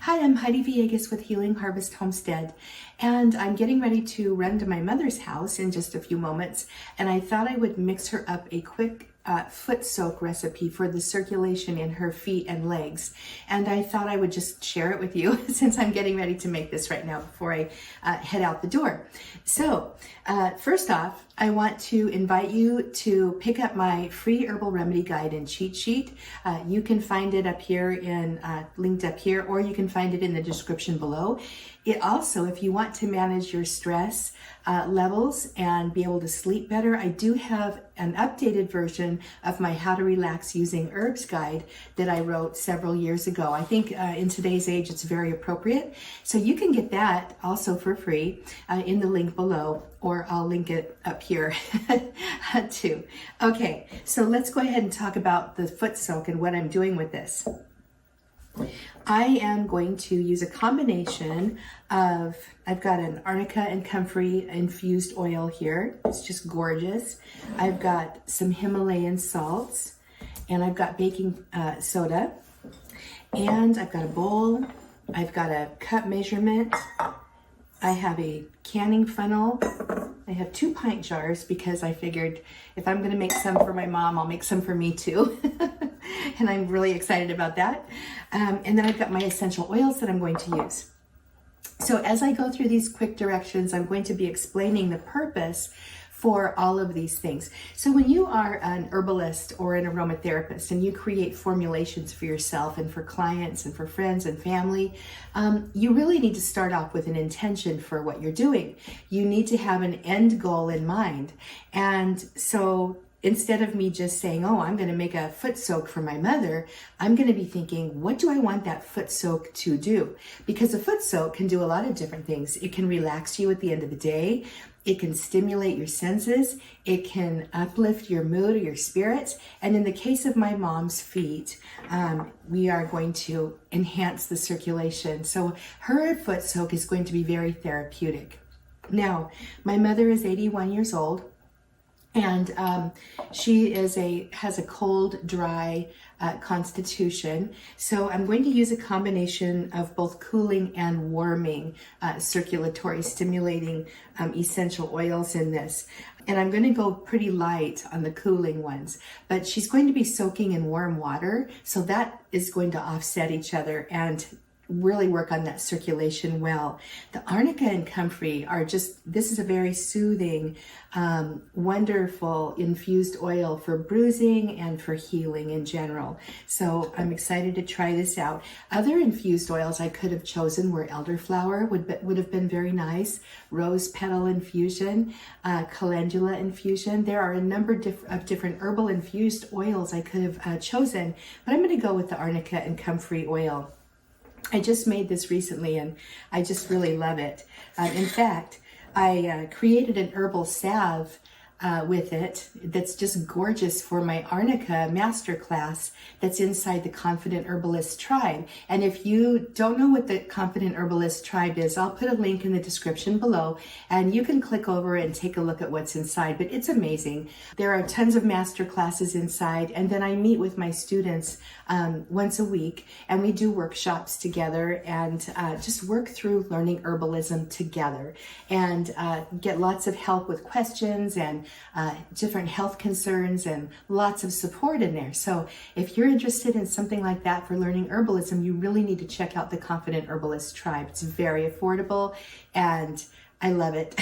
Hi, I'm Heidi Villegas with Healing Harvest Homestead, and I'm getting ready to run to my mother's house in just a few moments, and I thought I would mix her up a quick foot soak recipe for the circulation in her feet and legs. And I thought I would just share it with you since I'm getting ready to make this right now before I head out the door. So first off, I want to invite you to pick up my free herbal remedy guide and cheat sheet. You can find it up here linked up here, or you can find it in the description below. It also, if you want to manage your stress levels and be able to sleep better, I do have an updated version of my How to Relax Using Herbs guide that I wrote several years ago. I think in today's age, it's very appropriate. So you can get that also for free in the link below, or I'll link it up here too. Okay, so let's go ahead and talk about the foot soak and what I'm doing with this. I am going to use a combination of, I've got an Arnica and comfrey infused oil here. It's just gorgeous. I've got some Himalayan salts, and I've got baking soda, and I've got a bowl. I've got a cup measurement. I have a canning funnel. I have 2 pint jars because I figured if I'm gonna make some for my mom, I'll make some for me too. And I'm really excited about that. And then I've got my essential oils that I'm going to use. So as I go through these quick directions, I'm going to be explaining the purpose for all of these things. So when you are an herbalist or an aromatherapist and you create formulations for yourself and for clients and for friends and family, you really need to start off with an intention for what you're doing. You need to have an end goal in mind. And so instead of me just saying, oh, I'm going to make a foot soak for my mother, I'm going to be thinking, what do I want that foot soak to do? Because a foot soak can do a lot of different things. It can relax you at the end of the day. It can stimulate your senses. It can uplift your mood or your spirits. And in the case of my mom's feet, we are going to enhance the circulation. So her foot soak is going to be very therapeutic. Now, my mother is 81 years old. And she has a cold, dry constitution. So I'm going to use a combination of both cooling and warming, circulatory, stimulating essential oils in this. And I'm going to go pretty light on the cooling ones, but she's going to be soaking in warm water. So that is going to offset each other and really work on that circulation well. The Arnica and comfrey are this is a very soothing, wonderful infused oil for bruising and for healing in general. So I'm excited to try this out. Other infused oils I could have chosen were elderflower, would have been very nice, rose petal infusion, calendula infusion. There are a number of different herbal infused oils I could have chosen, but I'm going to go with the Arnica and comfrey oil. I just made this recently and I just really love it. In fact, I created an herbal salve with it that's just gorgeous for my Arnica masterclass that's inside the Confident Herbalist tribe. And if you don't know what the Confident Herbalist tribe is, I'll put a link in the description below and you can click over and take a look at what's inside. But it's amazing. There are tons of masterclasses inside, and then I meet with my students once a week, and we do workshops together and just work through learning herbalism together and get lots of help with questions and different health concerns and lots of support in there. So if you're interested in something like that for learning herbalism, you really need to check out the Confident Herbalist tribe. It's very affordable and I love it.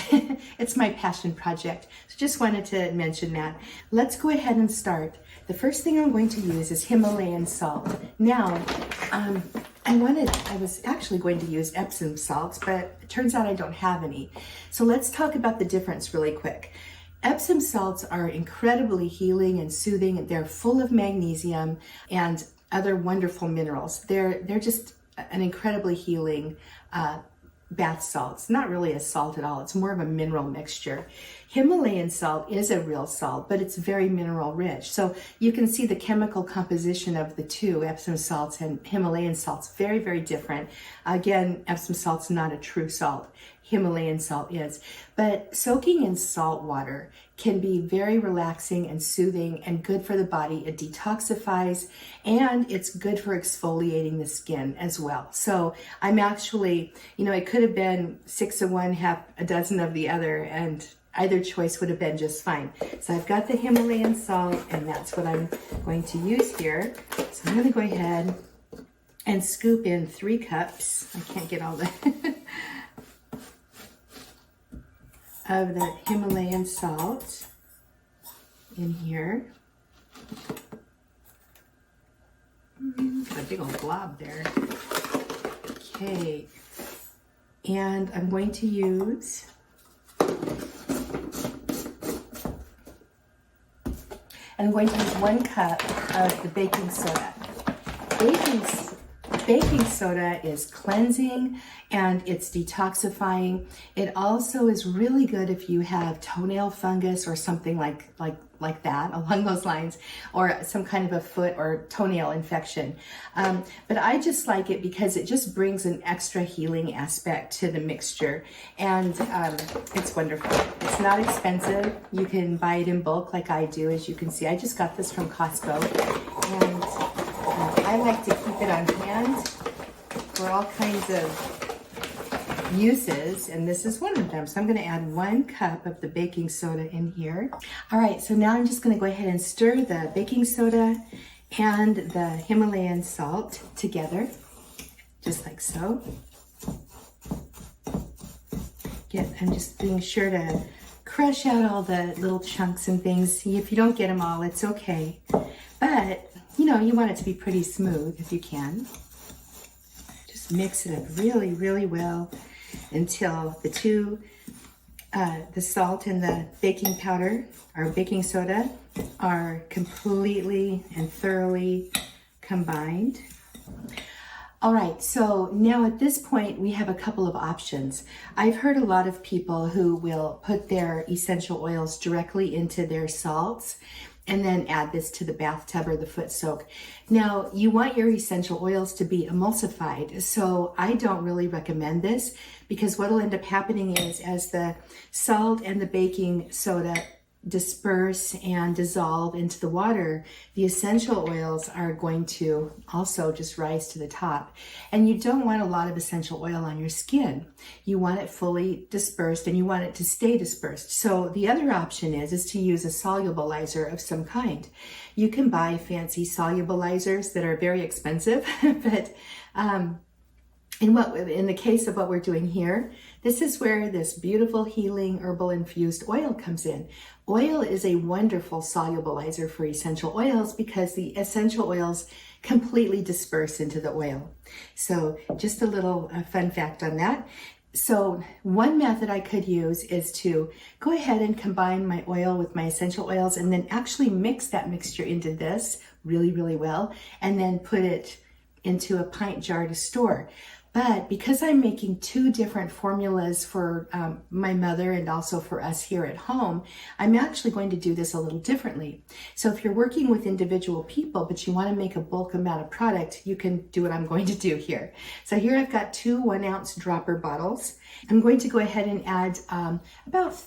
It's my passion project. So just wanted to mention that. Let's go ahead and start. The first thing I'm going to use is Himalayan salt. Now, I was actually going to use Epsom salts, but it turns out I don't have any. So let's talk about the difference really quick. Epsom salts are incredibly healing and soothing, and they're full of magnesium and other wonderful minerals. They're just an incredibly healing bath salt. It's not really a salt at all. It's more of a mineral mixture. Himalayan salt is a real salt, but it's very mineral rich. So you can see the chemical composition of the two, Epsom salts and Himalayan salts, very, very different. Again, Epsom salt's not a true salt. Himalayan salt is. But soaking in salt water can be very relaxing and soothing and good for the body. It detoxifies and it's good for exfoliating the skin as well. So I'm actually, it could have been 6 of one, half a dozen of the other, and either choice would have been just fine. So I've got the Himalayan salt, and that's what I'm going to use here. So I'm going to go ahead and scoop in 3 cups. I can't get all the of the Himalayan salt in here. A big old blob there. Okay, and I'm going to use I'm going to use 1 cup of the baking soda. Baking soda is cleansing and it's detoxifying. It also is really good if you have toenail fungus or something like that, along those lines, or some kind of a foot or toenail infection. But I just like it because it just brings an extra healing aspect to the mixture, and it's wonderful. It's not expensive. You can buy it in bulk like I do, as you can see. I just got this from Costco, and I like to keep it on hand for all kinds of uses, and this is one of them. So I'm going to add 1 cup of the baking soda in here. All right, so now I'm just going to go ahead and stir the baking soda and the Himalayan salt together, just like so. I'm just being sure to crush out all the little chunks and things. If you don't get them all, it's okay. But, you want it to be pretty smooth if you can. Just mix it up really, really well until the salt and the baking powder or baking soda are completely and thoroughly combined. All right, so now at this point we have a couple of options. I've heard a lot of people who will put their essential oils directly into their salts and then add this to the bathtub or the foot soak. Now, you want your essential oils to be emulsified, so I don't really recommend this, because what will end up happening is, as the salt and the baking soda disperse and dissolve into the water, the essential oils are going to also just rise to the top. And you don't want a lot of essential oil on your skin. You want it fully dispersed, and you want it to stay dispersed. So the other option is to use a solubilizer of some kind. You can buy fancy solubilizers that are very expensive, but in the case of what we're doing here, this is where this beautiful healing herbal infused oil comes in. Oil is a wonderful solubilizer for essential oils because the essential oils completely disperse into the oil. So just a little fun fact on that. So one method I could use is to go ahead and combine my oil with my essential oils and then actually mix that mixture into this really, really well, and then put it into a pint jar to store. But because I'm making 2 different formulas for my mother and also for us here at home, I'm actually going to do this a little differently. So if you're working with individual people, but you want to make a bulk amount of product, you can do what I'm going to do here. So here I've got 2 1-ounce dropper bottles. I'm going to go ahead and add about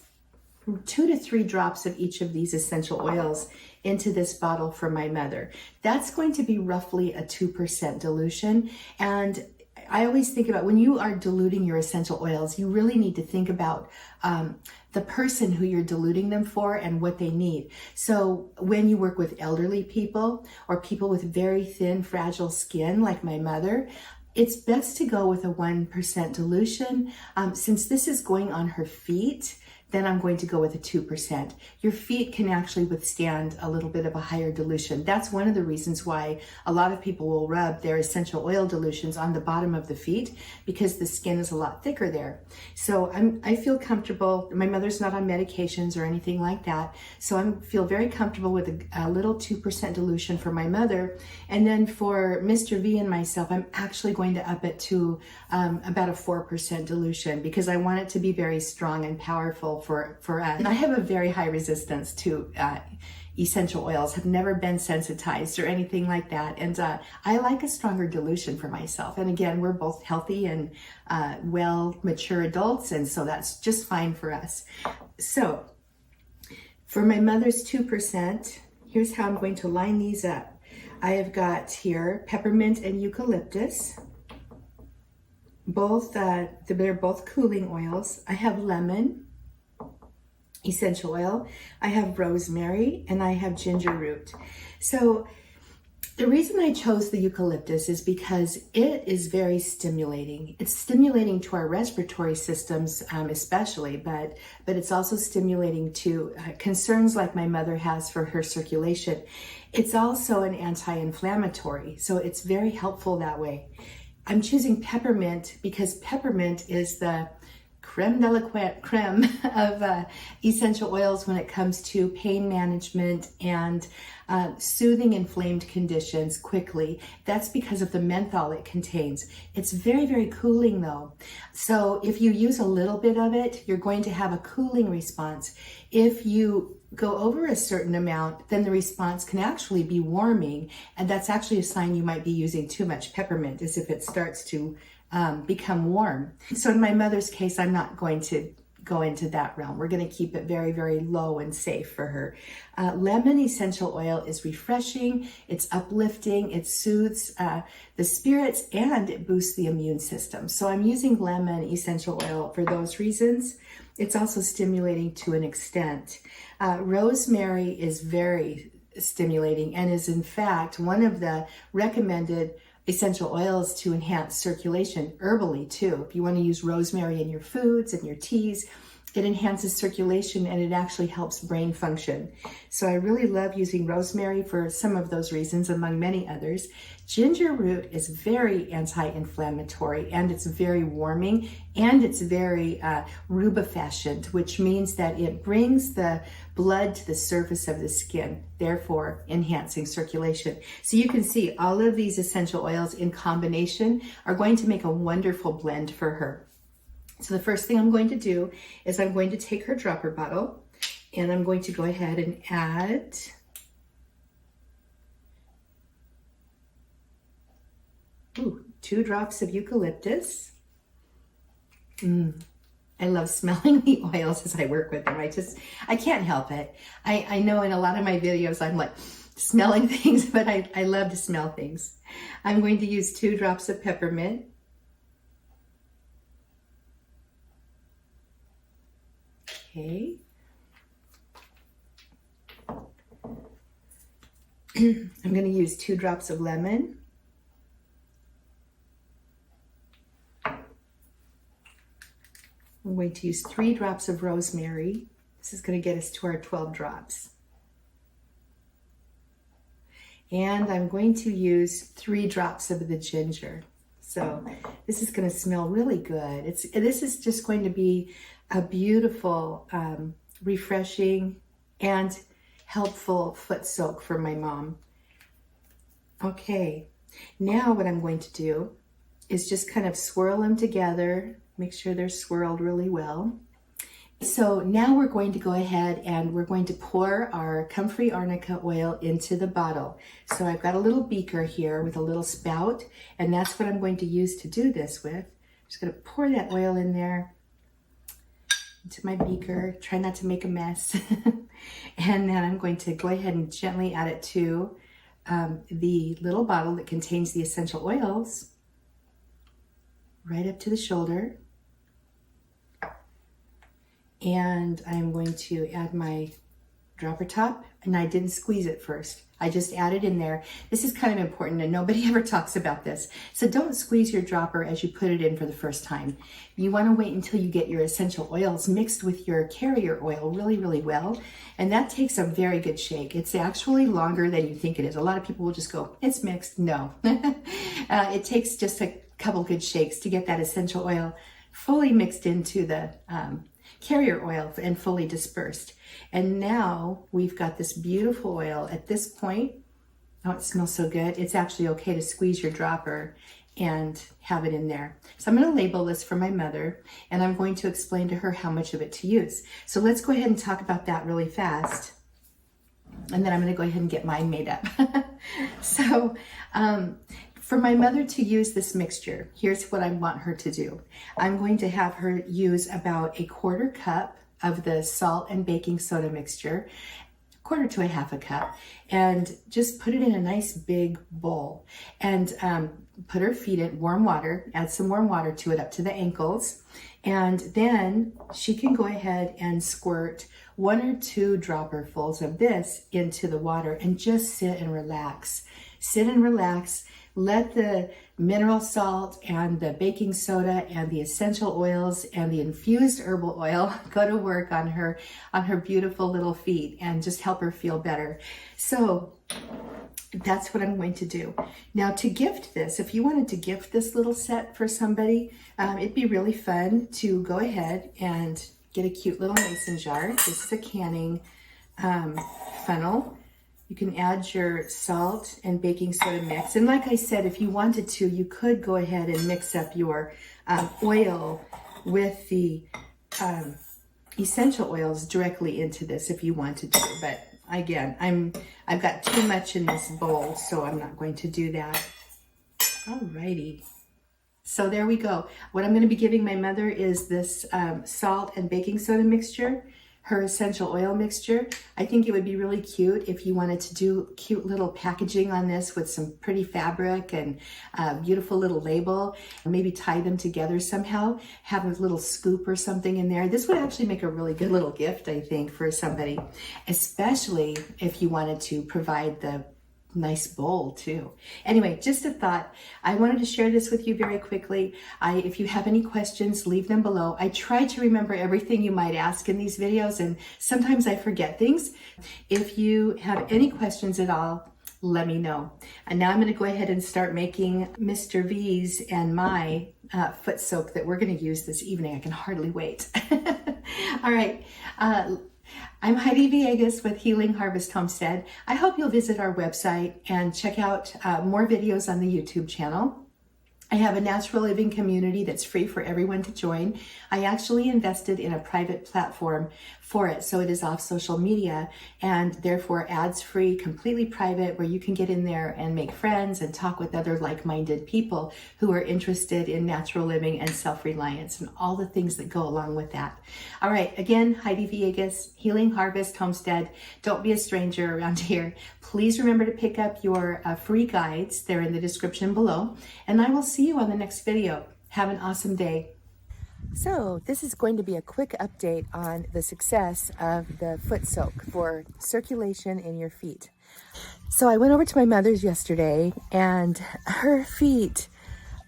2 to 3 drops of each of these essential oils into this bottle for my mother. That's going to be roughly a 2% dilution. And I always think about, when you are diluting your essential oils, you really need to think about the person who you're diluting them for and what they need. So when you work with elderly people or people with very thin, fragile skin like my mother, it's best to go with a 1% dilution. Since this is going on her feet, then I'm going to go with a 2%. Your feet can actually withstand a little bit of a higher dilution. That's one of the reasons why a lot of people will rub their essential oil dilutions on the bottom of the feet, because the skin is a lot thicker there. So I feel comfortable. My mother's not on medications or anything like that. So I feel very comfortable with a little 2% dilution for my mother. And then for Mr. V and myself, I'm actually going to up it to about a 4% dilution, because I want it to be very strong and powerful for us. And I have a very high resistance to essential oils, have never been sensitized or anything like that. And I like a stronger dilution for myself. And again, we're both healthy and well mature adults, and so that's just fine for us. So for my mother's 2%, here's how I'm going to line these up. I have got here peppermint and eucalyptus. Both, they're both cooling oils. I have lemon, essential oil. I have rosemary, and I have ginger root. So the reason I chose the eucalyptus is because it is very stimulating. It's stimulating to our respiratory systems, especially, but it's also stimulating to concerns like my mother has for her circulation. It's also an anti-inflammatory, so it's very helpful that way. I'm choosing peppermint because peppermint is the creme de la creme of essential oils when it comes to pain management and soothing inflamed conditions quickly. That's because of the menthol it contains. It's very, very cooling though. So if you use a little bit of it, you're going to have a cooling response. If you go over a certain amount, then the response can actually be warming. And that's actually a sign you might be using too much peppermint, is if it starts to become warm. So in my mother's case, I'm not going to go into that realm. We're going to keep it very, very low and safe for her. Lemon essential oil is refreshing, it's uplifting, it soothes the spirits, and it boosts the immune system. So I'm using lemon essential oil for those reasons. It's also stimulating to an extent. Rosemary is very stimulating and is in fact one of the recommended essential oils to enhance circulation herbally too. If you want to use rosemary in your foods and your teas, it enhances circulation and it actually helps brain function. So I really love using rosemary for some of those reasons, among many others. Ginger root is very anti-inflammatory, and it's very warming, and it's very rubefacient, which means that it brings the blood to the surface of the skin, therefore enhancing circulation. So you can see all of these essential oils in combination are going to make a wonderful blend for her. So the first thing I'm going to do is I'm going to take her dropper bottle, and I'm going to go ahead and add Ooh, 2 drops of eucalyptus. I love smelling the oils as I work with them. I can't help it. I know in a lot of my videos I'm like smelling things, but I love to smell things. I'm going to use 2 drops of peppermint. Okay. I'm going to use 2 drops of lemon. I'm going to use 3 drops of rosemary. This is going to get us to our 12 drops. And I'm going to use 3 drops of the ginger. So this is going to smell really good. This is just going to be a beautiful, refreshing, and helpful foot soak for my mom. Okay, now what I'm going to do is just kind of swirl them together. Make sure they're swirled really well. So now we're going to go ahead and we're going to pour our comfrey arnica oil into the bottle. So I've got a little beaker here with a little spout, and that's what I'm going to use to do this with. I'm just going to pour that oil in there into my beaker. Try not to make a mess. And then I'm going to go ahead and gently add it to the little bottle that contains the essential oils, right up to the shoulder. And I'm going to add my dropper top, and I didn't squeeze it first. I just added in there. This is kind of important, and nobody ever talks about this. So don't squeeze your dropper as you put it in for the first time. You want to wait until you get your essential oils mixed with your carrier oil really, really well. And that takes a very good shake. It's actually longer than you think it is. A lot of people will just go, it's mixed. No. It takes just a couple good shakes to get that essential oil fully mixed into the carrier oil and fully dispersed. And now we've got this beautiful oil. At this point, oh, it smells so good. It's actually okay to squeeze your dropper and have it in there. So I'm going to label this for my mother, and I'm going to explain to her how much of it to use. So let's go ahead and talk about that really fast. And then I'm going to go ahead and get mine made up. So for my mother to use this mixture, here's what I want her to do. I'm going to have her use about a 1/4 cup of the salt and baking soda mixture, 1/4 to 1/2 cup, and just put it in a nice big bowl, and put her feet in warm water, add some warm water to it up to the ankles, and then she can go ahead and squirt 1 or 2 dropperfuls of this into the water and just sit and relax. Sit and relax. Let the mineral salt and the baking soda and the essential oils and the infused herbal oil go to work on her beautiful little feet and just help her feel better. So that's what I'm going to do. Now, to gift this, if you wanted to gift this little set for somebody, it'd be really fun to go ahead and get a cute little mason jar. This is a canning funnel. You can add your salt and baking soda mix. And like I said, if you wanted to, you could go ahead and mix up your oil with the essential oils directly into this if you wanted to. But again, I've got too much in this bowl, so I'm not going to do that. Alrighty. So there we go. What I'm going to be giving my mother is this salt and baking soda mixture, her essential oil mixture. I think it would be really cute if you wanted to do cute little packaging on this with some pretty fabric and a beautiful little label. Maybe tie them together somehow, have a little scoop or something in there. This would actually make a really good little gift, I think, for somebody, especially if you wanted to provide the nice bowl too. Anyway, just a thought. I wanted to share this with you very quickly. If you have any questions, leave them below. I try to remember everything you might ask in these videos, and sometimes I forget things. If you have any questions at all, let me know. And now I'm going to go ahead and start making Mr. V's and my foot soak that we're going to use this evening. I can hardly wait. All right. I'm Heidi Villegas with Healing Harvest Homestead. I hope you'll visit our website and check out more videos on the YouTube channel. I have a natural living community that's free for everyone to join. I actually invested in a private platform for it, so it is off social media and therefore ads-free, completely private, where you can get in there and make friends and talk with other like-minded people who are interested in natural living and self-reliance and all the things that go along with that. All right, again, Heidi Villegas, Healing Harvest Homestead. Don't be a stranger around here. Please remember to pick up your free guides. They're in the description below, and I will see you on the next video. Have an awesome day. So this is going to be a quick update on the success of the foot soak for circulation in your feet. So I went over to my mother's yesterday, and her feet,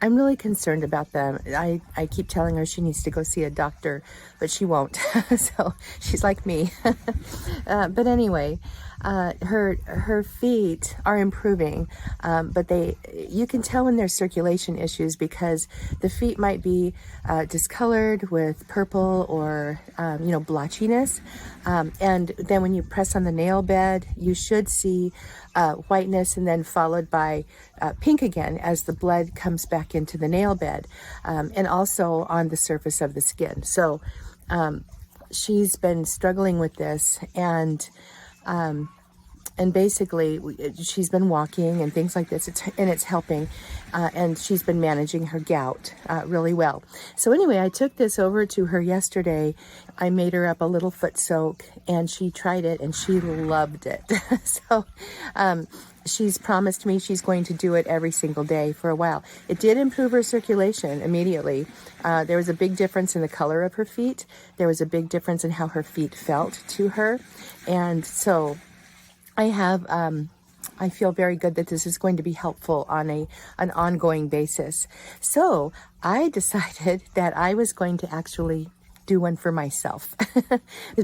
I'm really concerned about them. I keep telling her she needs to go see a doctor, but she won't. So she's like me. But anyway, her feet are improving, but you can tell when there's circulation issues because the feet might be discolored with purple or blotchiness, and then when you press on the nail bed, you should see whiteness, and then followed by pink again as the blood comes back into the nail bed, and also on the surface of the skin. So she's been struggling with this, and basically she's been walking and things like this, and it's helping, and she's been managing her gout really well. So anyway, I took this over to her yesterday. I made her up a little foot soak, and she tried it and she loved it. So she's promised me she's going to do it every single day for a while. It did improve her circulation immediately. There was a big difference in the color of her feet. There was a big difference in how her feet felt to her. And so I feel very good that this is going to be helpful on an ongoing basis. So I decided that I was going to actually do one for myself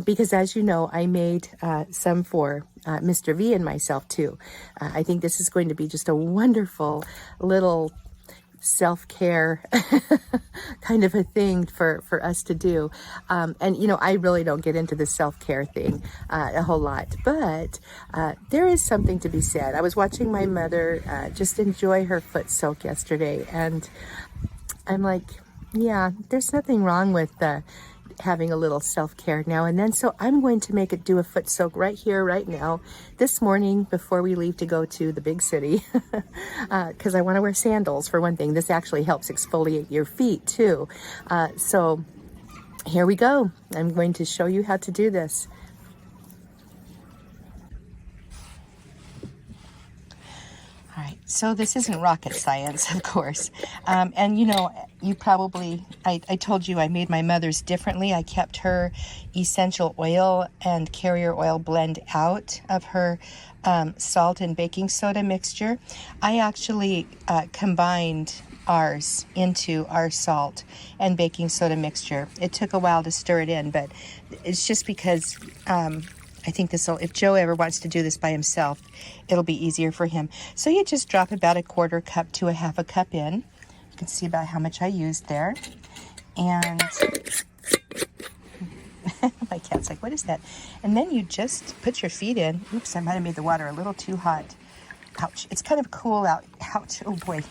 because, as you know, I made some for Mr. V and myself too. I think this is going to be just a wonderful little self-care kind of a thing for us to do. And, you know, I really don't get into the self-care thing a whole lot, but there is something to be said. I was watching my mother just enjoy her foot soak yesterday, and I'm like, yeah, there's nothing wrong with having a little self-care now and then. So I'm going to do a foot soak right here, right now, this morning before we leave to go to the big city, because I want to wear sandals for one thing. This actually helps exfoliate your feet too. So here we go. I'm going to show you how to do this. All right, so this isn't rocket science, of course. And you know, you probably, I told you I made my mother's differently. I kept her essential oil and carrier oil blend out of her salt and baking soda mixture. I actually combined ours into our salt and baking soda mixture. It took a while to stir it in, but it's just because I think this will, if Joe ever wants to do this by himself, it'll be easier for him. So you just drop about a 1/4 cup to a 1/2 cup in. You can see about how much I used there. And my cat's like, what is that? And then you just put your feet in. Oops, I might have made the water a little too hot. Ouch. It's kind of cool out. Ouch. Oh boy.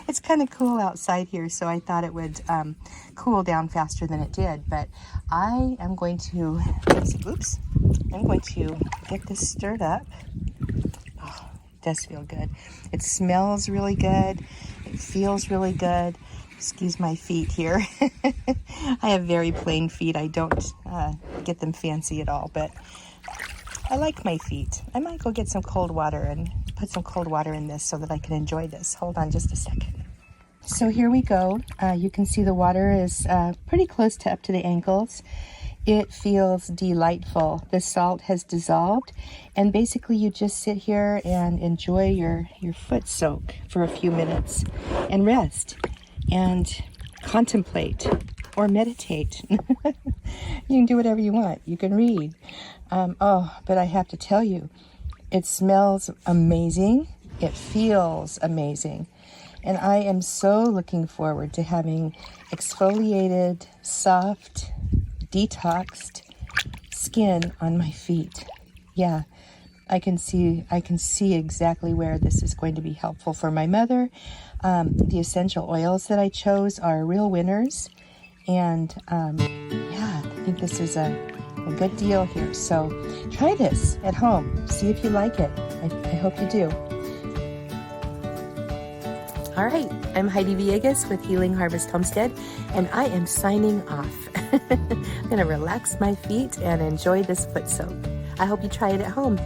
It's kind of cool outside here, so I thought it would cool down faster than it did. But I am going to, oops, I'm going to get this stirred up. Oh, it does feel good. It smells really good. It feels really good. Excuse my feet here. I have very plain feet. I don't get them fancy at all, but I like my feet. I might go get some cold water and put some cold water in this so that I can enjoy this. Hold on just a second. So here we go. You can see the water is pretty close to up to the ankles. It feels delightful. The salt has dissolved, and basically you just sit here and enjoy your foot soak for a few minutes and rest and contemplate or meditate. You can do whatever you want. You can read. But I have to tell you, it smells amazing. It feels amazing. And I am so looking forward to having exfoliated, soft, detoxed skin on my feet. Yeah, I can see exactly where this is going to be helpful for my mother. The essential oils that I chose are real winners. And yeah, I think this is a good deal here. So try this at home. See if you like it. I hope you do. All right, I'm Heidi Villegas with Healing Harvest Homestead, and I am signing off. I'm going to relax my feet and enjoy this foot soak. I hope you try it at home.